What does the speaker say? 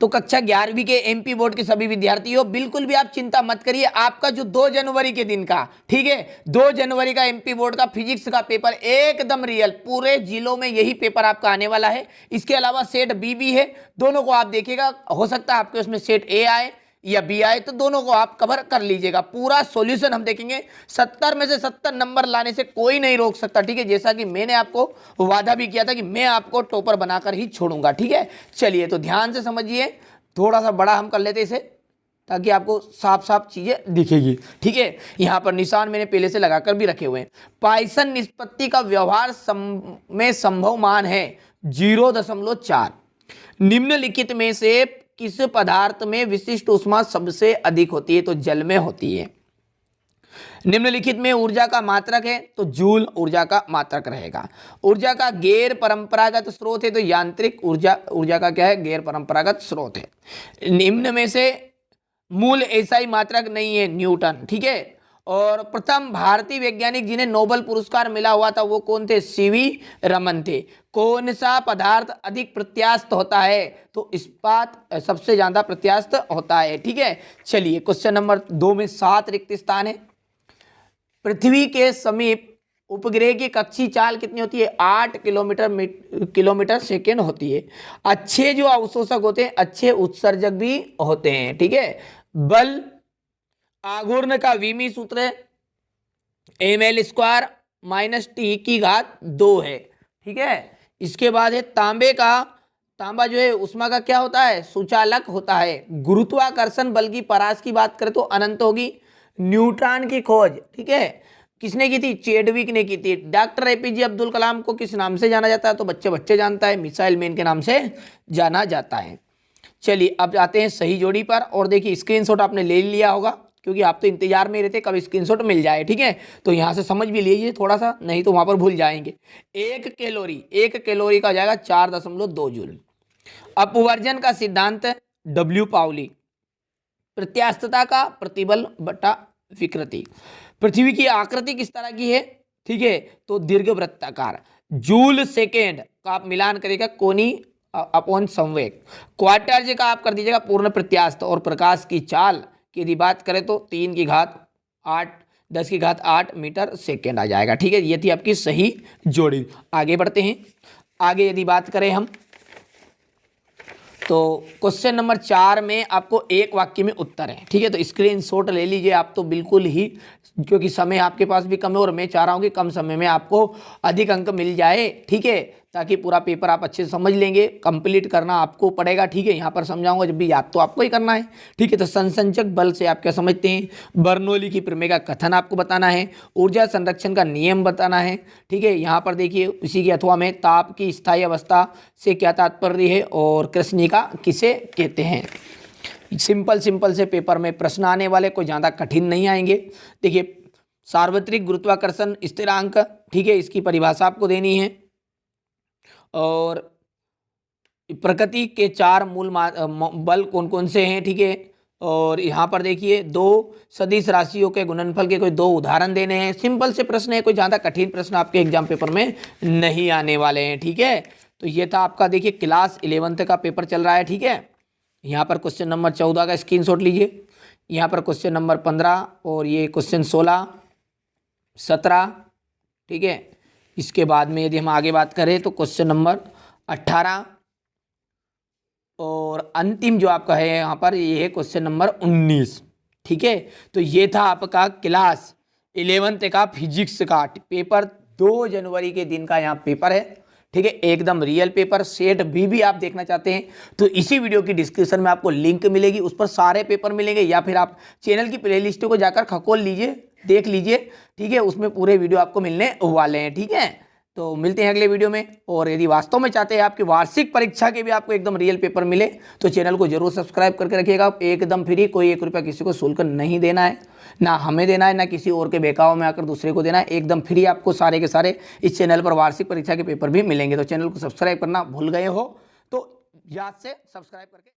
तो कक्षा 11वीं के एमपी बोर्ड के सभी विद्यार्थियों बिल्कुल भी आप चिंता मत करिए, आपका जो 2 जनवरी के दिन का, ठीक है, 2 जनवरी का एमपी बोर्ड का फिजिक्स का पेपर एकदम रियल, पूरे जिलों में यही पेपर आपका आने वाला है। इसके अलावा सेट बी भी है, दोनों को आप देखिएगा, हो सकता है आपके उसमें सेट ए आए या बी आए, तो दोनों को आप कवर कर लीजिएगा। पूरा सॉल्यूशन हम देखेंगे, 70 में से 70 नंबर लाने से कोई नहीं रोक सकता, ठीक है, जैसा कि मैंने आपको वादा भी किया था कि मैं आपको टॉपर बनाकर ही छोड़ूंगा, ठीक है। चलिए तो ध्यान से समझिए, थोड़ा सा बड़ा हम कर लेते इसे ताकि आपको साफ साफ चीजें दिखेगी, ठीक है। यहां पर निशान मैंने पहले से लगाकर भी रखे हुए हैं। पाइसन निष्पत्ति का व्यवहार में संभव मान है 0.4। निम्नलिखित में से किस पदार्थ में विशिष्ट ऊष्मा सबसे अधिक होती है? तो जल में होती है। निम्नलिखित में ऊर्जा का मात्रक है, तो जूल ऊर्जा का मात्रक रहेगा। ऊर्जा का गैर परंपरागत स्रोत है, तो यांत्रिक ऊर्जा का क्या है? गैर परंपरागत स्रोत है। निम्न में से मूल एसआई मात्रक नहीं है, न्यूटन, ठीक है। और प्रथम भारतीय वैज्ञानिक जिन्हें नोबेल पुरस्कार मिला हुआ था वो कौन थे? सीवी रमन थे। कौन सा पदार्थ अधिक प्रत्यास्थ होता है? तो इस्पात सबसे ज्यादा प्रत्यास्थ होता है, ठीक है। चलिए क्वेश्चन नंबर 2 में 7 रिक्त स्थान है। पृथ्वी के समीप उपग्रह की कक्षीय चाल कितनी होती है? 8 किलोमीटर सेकेंड होती है। अच्छे जो अवशोषक होते हैं अच्छे उत्सर्जक भी होते हैं, ठीक है। बल आघूर्ण का विमी सूत्र है ml² - T⁻² है, ठीक है। इसके बाद है तांबा जो है उष्मा का क्या होता है? सुचालक होता है। गुरुत्वाकर्षण बल की परास की बात करें तो अनंत होगी। न्यूट्रॉन की खोज, ठीक है, किसने की थी? चेडविक ने की थी। डॉक्टर एपीजे अब्दुल कलाम को किस नाम से जाना जाता है? तो बच्चे जानता है, मिसाइल मैन के नाम से जाना जाता है। चलिए अब आते हैं सही जोड़ी पर, और देखिए स्क्रीनशॉट आपने ले लिया होगा क्योंकि आप तो इंतजार में रहते कब स्क्रीनशॉट मिल जाए, ठीक है। तो यहाँ से समझ भी लीजिए थोड़ा सा, नहीं तो वहाँ पर भूल जाएंगे। 1 कैलोरी का हो जाएगा 4.2 जूल। अपवर्जन का सिद्धांत डब्ल्यू पाउली। प्रत्यास्थता का प्रतिबल बटा विकृति। पृथ्वी की आकृति किस तरह की है? ठीक है, तो दीर्घवृत्ताकार। जूल सेकेंड का आप मिलान करेगा कोनी अपॉन संवेग। क्वार्टर्ज का आप कर दीजिएगा पूर्ण प्रत्यास्थ। और प्रकाश की चाल की यदि बात करें तो 10 की घात 8 मीटर सेकेंड आ जाएगा, ठीक है। ये थी आपकी सही जोड़ी। आगे बढ़ते हैं। आगे यदि बात करें हम तो क्वेश्चन नंबर 4 में आपको एक वाक्य में उत्तर है, ठीक है। तो स्क्रीनशॉट ले लीजिए आप तो बिल्कुल ही, क्योंकि समय आपके पास भी कम है और मैं चाह रहा हूँ कि कम समय में आपको अधिक अंक मिल जाए, ठीक है, ताकि पूरा पेपर आप अच्छे से समझ लेंगे। कंप्लीट करना आपको पड़ेगा, ठीक है। यहाँ पर समझाऊंगा जब भी, याद तो आपको ही करना है, ठीक है। तो संसंचक बल से आप क्या समझते हैं? बर्नौली की प्रमेय का कथन आपको बताना है। ऊर्जा संरक्षण का नियम बताना है, ठीक है। यहाँ पर देखिए इसी के अथवा में ताप की स्थायी अवस्था से क्या तात्पर्य है और कृष्णिका किसे कहते हैं। सिंपल से पेपर में प्रश्न आने वाले, कोई ज़्यादा कठिन नहीं आएंगे। देखिए सार्वत्रिक गुरुत्वाकर्षण स्थिरांक, ठीक है, इसकी परिभाषा आपको देनी है। और प्रकृति के 4 मूल बल कौन कौन से हैं, ठीक है। और यहाँ पर देखिए 2 सदिश राशियों के गुणनफल के कोई 2 उदाहरण देने हैं। सिंपल से प्रश्न है, कोई ज़्यादा कठिन प्रश्न आपके एग्जाम पेपर में नहीं आने वाले हैं, ठीक है। तो ये था आपका, देखिए क्लास 11th का पेपर चल रहा है, ठीक है। यहाँ पर क्वेश्चन नंबर 14 का स्क्रीनशॉट लीजिए। यहाँ पर क्वेश्चन नंबर 15 और ये क्वेश्चन 16, 17, ठीक है। इसके बाद में यदि हम आगे बात करें तो क्वेश्चन नंबर 18 और अंतिम जो आपका है यहाँ पर ये है क्वेश्चन नंबर 19, ठीक है। तो ये था आपका क्लास 11th का फिजिक्स का पेपर। 2 जनवरी के दिन का यहाँ पेपर है, ठीक है, एकदम रियल पेपर। सेट भी आप देखना चाहते हैं तो इसी वीडियो की डिस्क्रिप्शन में आपको लिंक मिलेगी, उस पर सारे पेपर मिलेंगे, या फिर आप चैनल की प्लेलिस्ट को जाकर खकोल लीजिए, देख लीजिए, ठीक है। उसमें पूरे वीडियो आपको मिलने वाले हैं, ठीक है। तो मिलते हैं अगले वीडियो में। और यदि वास्तव में चाहते हैं आपकी वार्षिक परीक्षा के भी आपको एकदम रियल पेपर मिले तो चैनल को जरूर सब्सक्राइब करके रखिएगा। एकदम फ्री, कोई 1 रुपया किसी को शुल्क नहीं देना है, ना हमें देना है, ना किसी और के बहकावे में आकर दूसरे को देना है। एकदम फ्री आपको सारे के सारे इस चैनल पर वार्षिक परीक्षा के पेपर भी मिलेंगे। तो चैनल को सब्सक्राइब करना भूल गए हो तो याद से सब्सक्राइब करके